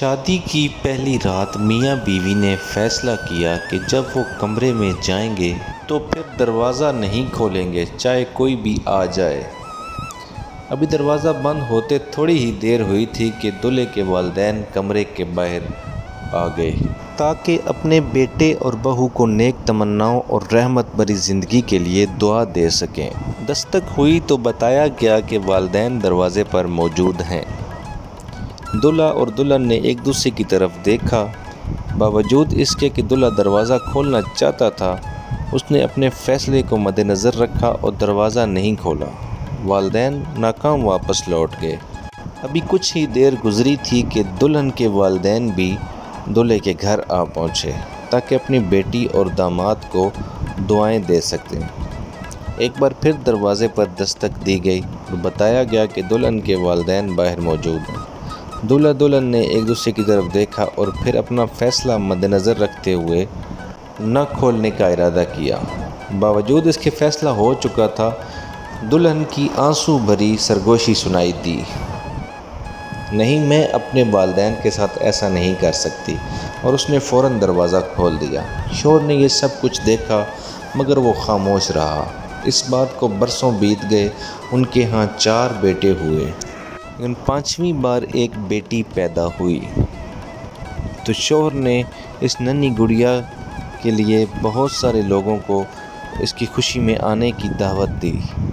شادی کی پہلی رات میاں بیوی نے فیصلہ کیا کہ جب وہ کمرے میں جائیں گے تو پھر دروازہ نہیں کھولیں گے چاہے کوئی بھی آ جائے۔ ابھی دروازہ بند ہوتے تھوڑی ہی دیر ہوئی تھی کہ دولہے کے والدین کمرے کے باہر آ گئے تاکہ اپنے بیٹے اور بہو کو نیک تمناؤں اور رحمت بھری زندگی کے لیے دعا دے سکیں۔ دستک ہوئی تو بتایا گیا کہ والدین دروازے پر موجود ہیں۔ دولہا اور دلہن نے ایک دوسرے کی طرف دیکھا۔ باوجود اس کے کہ دولہا دروازہ کھولنا چاہتا تھا، اس نے اپنے فیصلے کو مد نظر رکھا اور دروازہ نہیں کھولا۔ والدین ناکام واپس لوٹ گئے۔ ابھی کچھ ہی دیر گزری تھی کہ دلہن کے والدین بھی دولہے کے گھر آ پہنچے تاکہ اپنی بیٹی اور داماد کو دعائیں دے سکیں۔ ایک بار پھر دروازے پر دستک دی گئی اور بتایا گیا کہ دلہن کے والدین باہر موجود ہیں۔ دولہا دلہن نے ایک دوسرے کی طرف دیکھا اور پھر اپنا فیصلہ مد نظر رکھتے ہوئے نہ کھولنے کا ارادہ کیا۔ باوجود اس کے فیصلہ ہو چکا تھا، دلہن کی آنسو بھری سرگوشی سنائی دی، نہیں میں اپنے والدین کے ساتھ ایسا نہیں کر سکتی، اور اس نے فوراً دروازہ کھول دیا۔ شوہر نے یہ سب کچھ دیکھا مگر وہ خاموش رہا۔ اس بات کو برسوں بیت گئے، ان کے ہاں 4 بیٹے ہوئے، لیکن 5ویں بار ایک بیٹی پیدا ہوئی تو شوہر نے اس ننھی گڑیا کے لیے بہت سارے لوگوں کو اس کی خوشی میں آنے کی دعوت دی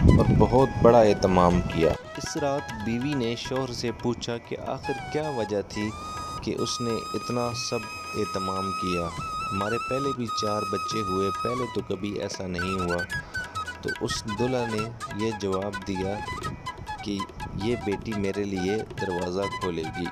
اور بہت بڑا اہتمام کیا۔ اس رات بیوی نے شوہر سے پوچھا کہ آخر کیا وجہ تھی کہ اس نے اتنا سب اہتمام کیا، ہمارے پہلے بھی 4 بچے ہوئے، پہلے تو کبھی ایسا نہیں ہوا۔ تو اس دلہا نے یہ جواب دیا کہ یہ بیٹی میرے لیے دروازہ کھولے گی۔